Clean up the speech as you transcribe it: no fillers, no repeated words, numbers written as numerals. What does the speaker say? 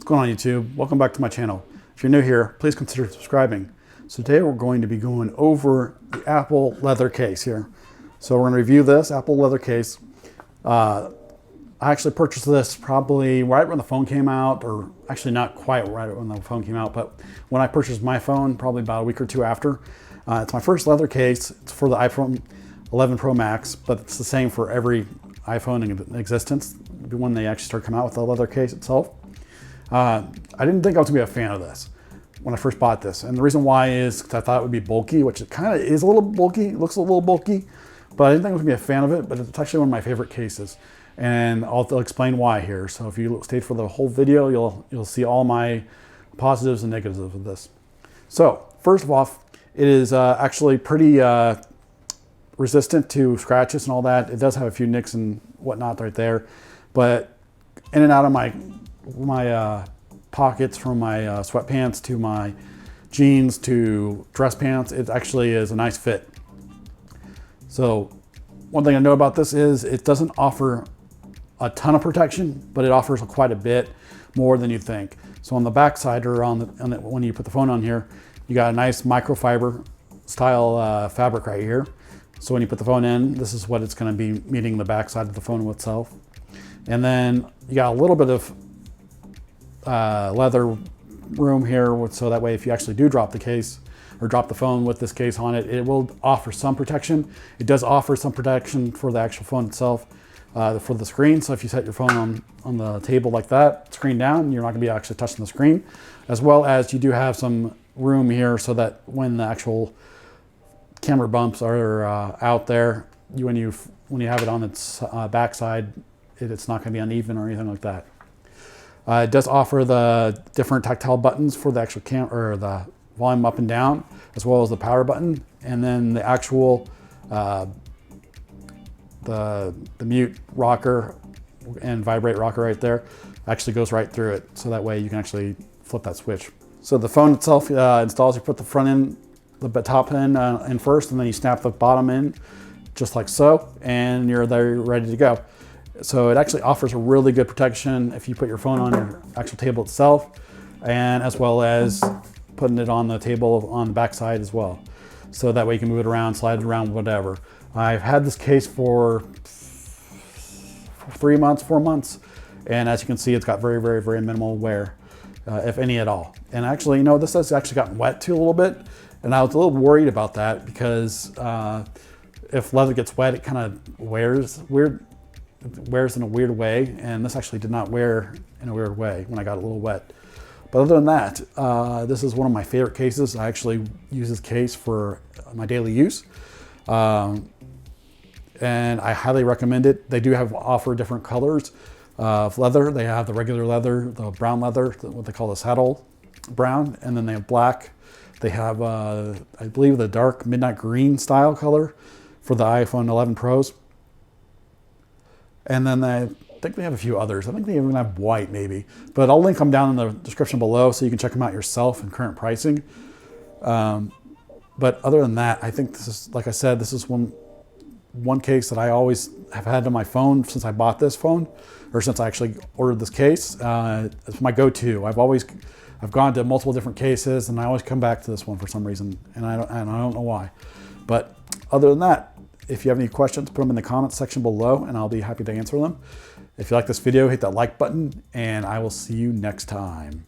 going on, YouTube? Welcome back to my channel. If you're new here, please consider subscribing. So today we're going to be going over the Apple leather case here. So we're going to review this Apple leather case. I actually purchased this probably right when the phone came out, or actually not quite right when the phone came out, but when I purchased my phone, probably about a week or two after. It's my first leather case. It's for the iPhone 11 Pro Max, but it's the same for every iPhone in existence when they actually start coming out with the leather case itself. I didn't think I was gonna be a fan of this when I first bought this. And the reason why is because I thought it would be bulky, which it kind of is a little bulky, it looks a little bulky, but I didn't think I was gonna be a fan of it, but it's actually one of my favorite cases. And I'll explain why here. So if you stayed for the whole video, you'll see all my positives and negatives of this. So first of all, it is actually pretty resistant to scratches and all that. It does have a few nicks and whatnot right there, but in and out of my pockets, from my sweatpants to my jeans to dress pants, it actually is a nice fit. So one thing I know about this is it doesn't offer a ton of protection, but it offers quite a bit more than you think. So on the back side, or when you put the phone on here, you got a nice microfiber style fabric right here. So when you put the phone in, this is what it's going to be meeting the back side of the phone itself. And then you got a little bit of leather room here, so that way if you actually do drop the case or drop the phone with this case on it, it will offer some protection. It does offer some protection for the actual phone itself, for the screen. So if you set your phone on the table like that, screen down, you're not going to be actually touching the screen. As well as you do have some room here so that when the actual camera bumps are out there, when you have it on its backside, it's not going to be uneven or anything like that. It does offer the different tactile buttons for the actual or the volume up and down, as well as the power button, and then the actual the mute rocker and vibrate rocker right there actually goes right through it, so that way you can actually flip that switch. So the phone itself installs. You put the front end, the top end in first, and then you snap the bottom in just like so, and you're there, ready to go. So it actually offers a really good protection if you put your phone on your actual table itself, and as well as putting it on the table on the back side as well. So that way you can move it around, slide it around, whatever. I've had this case for 3 months, 4 months, and as you can see, it's got very, very, very minimal wear, if any at all. And actually, you know, this has actually gotten wet too a little bit, and I was a little worried about that because if leather gets wet, it kind of wears in a weird way, and this actually did not wear in a weird way when I got a little wet. But other than that, this is one of my favorite cases. I actually use this case for my daily use, and I highly recommend it. They do offer different colors of leather. They have the regular leather, the brown leather, what they call the saddle brown, and then they have black. They have, I believe, the dark midnight green style color for the iPhone 11 Pros. And then I think they have a few others. I think they even have white maybe, but I'll link them down in the description below so you can check them out yourself and current pricing. But other than that, I think this is, like I said, this is one case that I always have had on my phone since I bought this phone, or since I actually ordered this case. It's my go-to. I've gone to multiple different cases, and I always come back to this one for some reason, and I don't know why. But other than that, if you have any questions, put them in the comments section below, and I'll be happy to answer them. If you like this video, hit that like button, and I will see you next time.